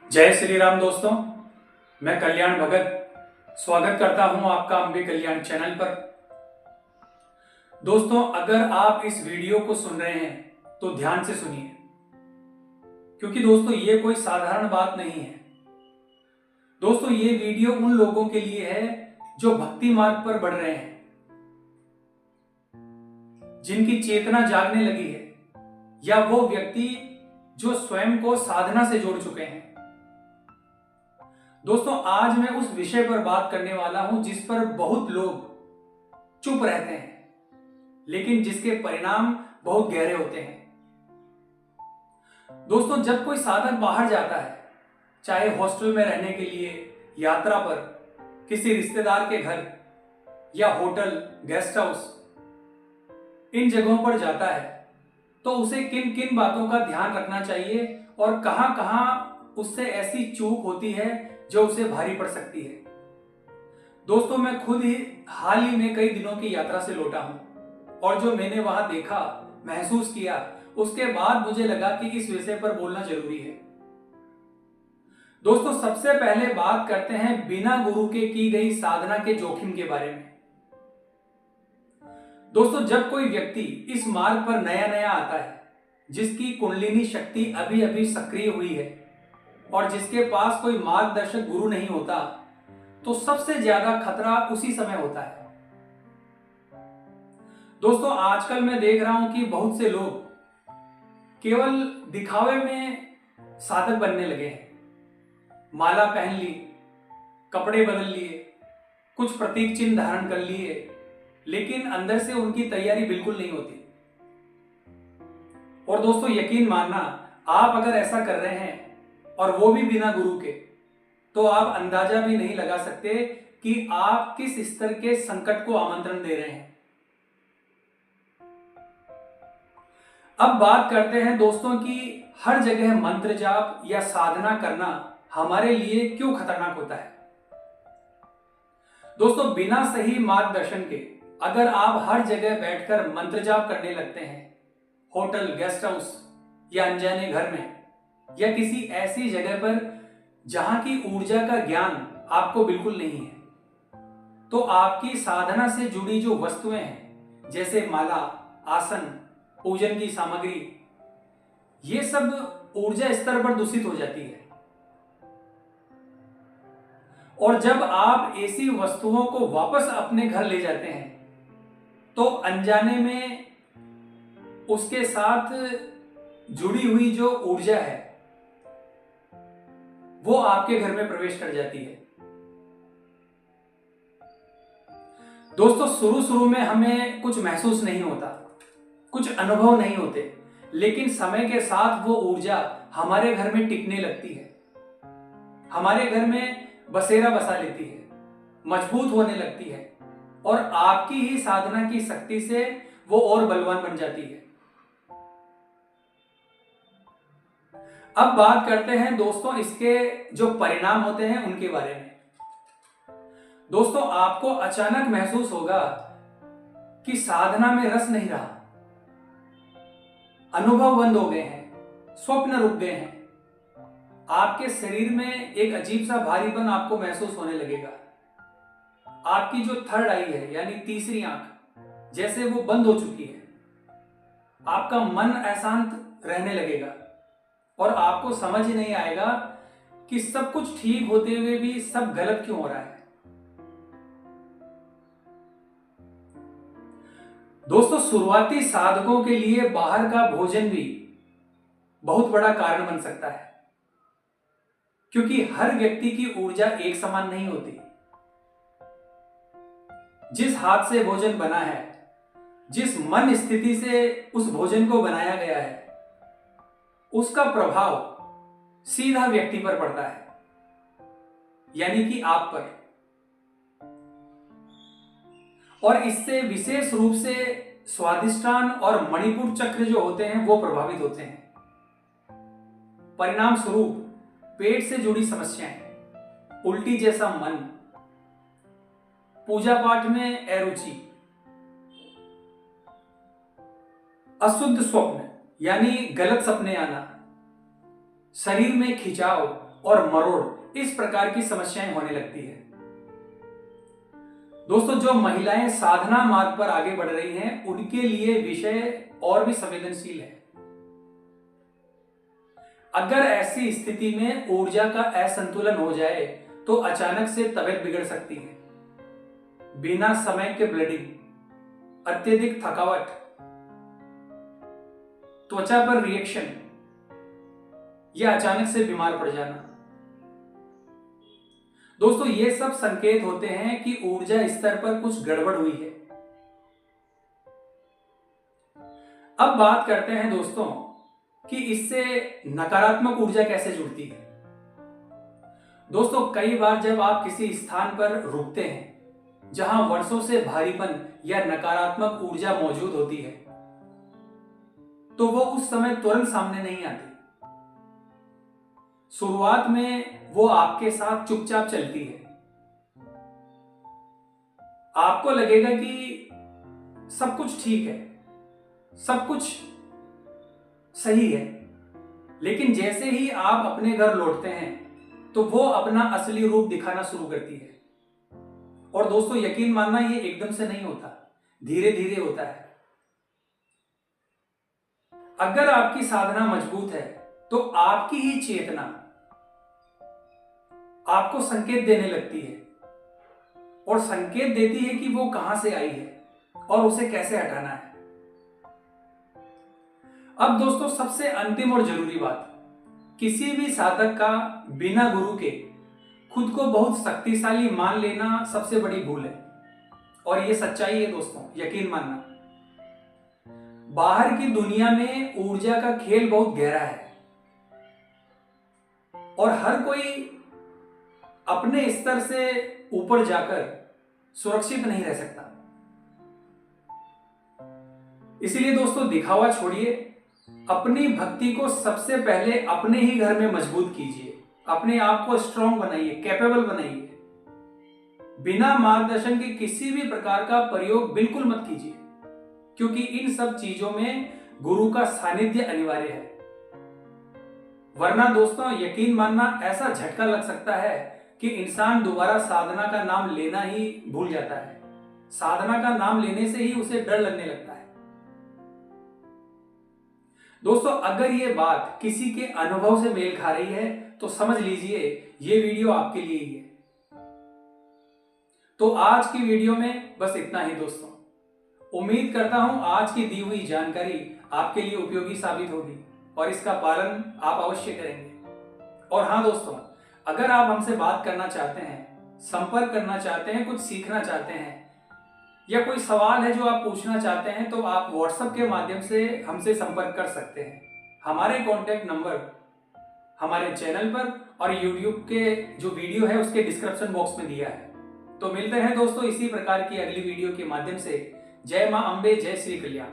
जय श्री राम दोस्तों। मैं कल्याण भगत स्वागत करता हूं आपका अंबे कल्याण चैनल पर। दोस्तों, अगर आप इस वीडियो को सुन रहे हैं तो ध्यान से सुनिए, क्योंकि दोस्तों ये कोई साधारण बात नहीं है। दोस्तों, ये वीडियो उन लोगों के लिए है जो भक्ति मार्ग पर बढ़ रहे हैं, जिनकी चेतना जागने लगी है, या वो व्यक्ति जो स्वयं को साधना से जोड़ चुके हैं। दोस्तों, आज मैं उस विषय पर बात करने वाला हूं जिस पर बहुत लोग चुप रहते हैं, लेकिन जिसके परिणाम बहुत गहरे होते हैं। दोस्तों, जब कोई साधक बाहर जाता है, चाहे हॉस्टल में रहने के लिए, यात्रा पर, किसी रिश्तेदार के घर या होटल, गेस्ट हाउस, इन जगहों पर जाता है, तो उसे किन किन बातों का ध्यान रखना चाहिए और कहां कहां उससे ऐसी चूक होती है जो उसे भारी पड़ सकती है। दोस्तों, मैं खुद ही हाल ही में कई दिनों की यात्रा से लौटा हूं, और जो मैंने वहां देखा, महसूस किया, उसके बाद मुझे लगा कि इस विषय पर बोलना जरूरी है। दोस्तों, सबसे पहले बात करते हैं बिना गुरु के की गई साधना के जोखिम के बारे में। दोस्तों, जब कोई व्यक्ति इस मार्ग पर नया नया आता है, जिसकी कुंडलिनी शक्ति अभी अभी सक्रिय हुई है और जिसके पास कोई मार्गदर्शक गुरु नहीं होता, तो सबसे ज्यादा खतरा उसी समय होता है। दोस्तों, आजकल मैं देख रहा हूं कि बहुत से लोग केवल दिखावे में साधक बनने लगे हैं। माला पहन ली, कपड़े बदल लिए, कुछ प्रतीक चिन्ह धारण कर लिए, लेकिन अंदर से उनकी तैयारी बिल्कुल नहीं होती। और दोस्तों, यकीन मानना, आप अगर ऐसा कर रहे हैं और वो भी बिना गुरु के, तो आप अंदाजा भी नहीं लगा सकते कि आप किस स्तर के संकट को आमंत्रण दे रहे हैं। अब बात करते हैं दोस्तों कि हर जगह मंत्र जाप या साधना करना हमारे लिए क्यों खतरनाक होता है। दोस्तों, बिना सही मार्गदर्शन के अगर आप हर जगह बैठकर मंत्र जाप करने लगते हैं, होटल, गेस्ट हाउस या अनजाने घर में, या किसी ऐसी जगह पर जहां की ऊर्जा का ज्ञान आपको बिल्कुल नहीं है, तो आपकी साधना से जुड़ी जो वस्तुएं हैं, जैसे माला, आसन, पूजन की सामग्री, ये सब ऊर्जा स्तर पर दूषित हो जाती है। और जब आप ऐसी वस्तुओं को वापस अपने घर ले जाते हैं, तो अनजाने में उसके साथ जुड़ी हुई जो ऊर्जा है, वो आपके घर में प्रवेश कर जाती है। दोस्तों, शुरू शुरू में हमें कुछ महसूस नहीं होता, कुछ अनुभव नहीं होते, लेकिन समय के साथ वो ऊर्जा हमारे घर में टिकने लगती है, हमारे घर में बसेरा बसा लेती है, मजबूत होने लगती है, और आपकी ही साधना की शक्ति से वो और बलवान बन जाती है। अब बात करते हैं दोस्तों इसके जो परिणाम होते हैं उनके बारे में। दोस्तों, आपको अचानक महसूस होगा कि साधना में रस नहीं रहा, अनुभव बंद हो गए हैं, स्वप्न रुक गए हैं, आपके शरीर में एक अजीब सा भारीपन आपको महसूस होने लगेगा। आपकी जो थर्ड आई है, यानी तीसरी आंख, जैसे वो बंद हो चुकी है। आपका मन अशांत रहने लगेगा और आपको समझ ही नहीं आएगा कि सब कुछ ठीक होते हुए भी सब गलत क्यों हो रहा है। दोस्तों, शुरुआती साधकों के लिए बाहर का भोजन भी बहुत बड़ा कारण बन सकता है, क्योंकि हर व्यक्ति की ऊर्जा एक समान नहीं होती। जिस हाथ से भोजन बना है, जिस मन स्थिति से उस भोजन को बनाया गया है, उसका प्रभाव सीधा व्यक्ति पर पड़ता है, यानी कि आप पर। और इससे विशेष रूप से स्वादिष्टान और मणिपुर चक्र जो होते हैं वो प्रभावित होते हैं। परिणाम स्वरूप पेट से जुड़ी समस्याएं, उल्टी जैसा मन, पूजा पाठ में अरुचि, अशुद्ध स्वप्न यानी गलत सपने आना, शरीर में खिंचाव और मरोड़ इस प्रकार की समस्याएं होने लगती है। दोस्तों, जो महिलाएं साधना मार्ग पर आगे बढ़ रही हैं, उनके लिए विषय और भी संवेदनशील है। अगर ऐसी स्थिति में ऊर्जा का असंतुलन हो जाए तो अचानक से तबीयत बिगड़ सकती है। बिना समय के ब्लीडिंग, अत्यधिक थकावट, त्वचा पर रिएक्शन या अचानक से बीमार पड़ जाना। दोस्तों, ये सब संकेत होते हैं कि ऊर्जा स्तर पर कुछ गड़बड़ हुई है। अब बात करते हैं दोस्तों कि इससे नकारात्मक ऊर्जा कैसे जुड़ती है। दोस्तों, कई बार जब आप किसी स्थान पर रुकते हैं जहां वर्षों से भारीपन या नकारात्मक ऊर्जा मौजूद होती है, तो वो उस समय तुरंत सामने नहीं आती। शुरुआत में वो आपके साथ चुपचाप चलती है। आपको लगेगा कि सब कुछ ठीक है, सब कुछ सही है, लेकिन जैसे ही आप अपने घर लौटते हैं तो वो अपना असली रूप दिखाना शुरू करती है। और दोस्तों, यकीन मानना, ये एकदम से नहीं होता, धीरे धीरे होता है। अगर आपकी साधना मजबूत है तो आपकी ही चेतना आपको संकेत देने लगती है और संकेत देती है कि वो कहां से आई है और उसे कैसे हटाना है। अब दोस्तों, सबसे अंतिम और जरूरी बात, किसी भी साधक का बिना गुरु के खुद को बहुत शक्तिशाली मान लेना सबसे बड़ी भूल है। और ये सच्चाई है दोस्तों, यकीन मानना। बाहर की दुनिया में ऊर्जा का खेल बहुत गहरा है और हर कोई अपने स्तर से ऊपर जाकर सुरक्षित नहीं रह सकता। इसलिए दोस्तों, दिखावा छोड़िए, अपनी भक्ति को सबसे पहले अपने ही घर में मजबूत कीजिए। अपने आप को स्ट्रांग बनाइए, कैपेबल बनाइए। बिना मार्गदर्शन के किसी भी प्रकार का प्रयोग बिल्कुल मत कीजिए, क्योंकि इन सब चीजों में गुरु का सानिध्य अनिवार्य है। वरना दोस्तों, यकीन मानना, ऐसा झटका लग सकता है कि इंसान दोबारा साधना का नाम लेना ही भूल जाता है। साधना का नाम लेने से ही उसे डर लगने लगता है। दोस्तों, अगर ये बात किसी के अनुभव से मेल खा रही है तो समझ लीजिए ये वीडियो आपके लिए ही है। तो आज की वीडियो में बस इतना ही दोस्तों। उम्मीद करता हूं आज की दी हुई जानकारी आपके लिए उपयोगी साबित होगी और इसका पालन आप अवश्य करेंगे। और हाँ दोस्तों, अगर आप हमसे बात करना चाहते हैं, संपर्क करना चाहते हैं, कुछ सीखना चाहते हैं या कोई सवाल है जो आप पूछना चाहते हैं, तो आप व्हाट्सएप के माध्यम से हमसे संपर्क कर सकते हैं। हमारे कॉन्टैक्ट नंबर हमारे चैनल पर और यूट्यूब के जो वीडियो है उसके डिस्क्रिप्शन बॉक्स में दिया है। तो मिलते हैं दोस्तों इसी प्रकार की अगली वीडियो के माध्यम से। जय मां अम्बे, जय श्री कल्याण।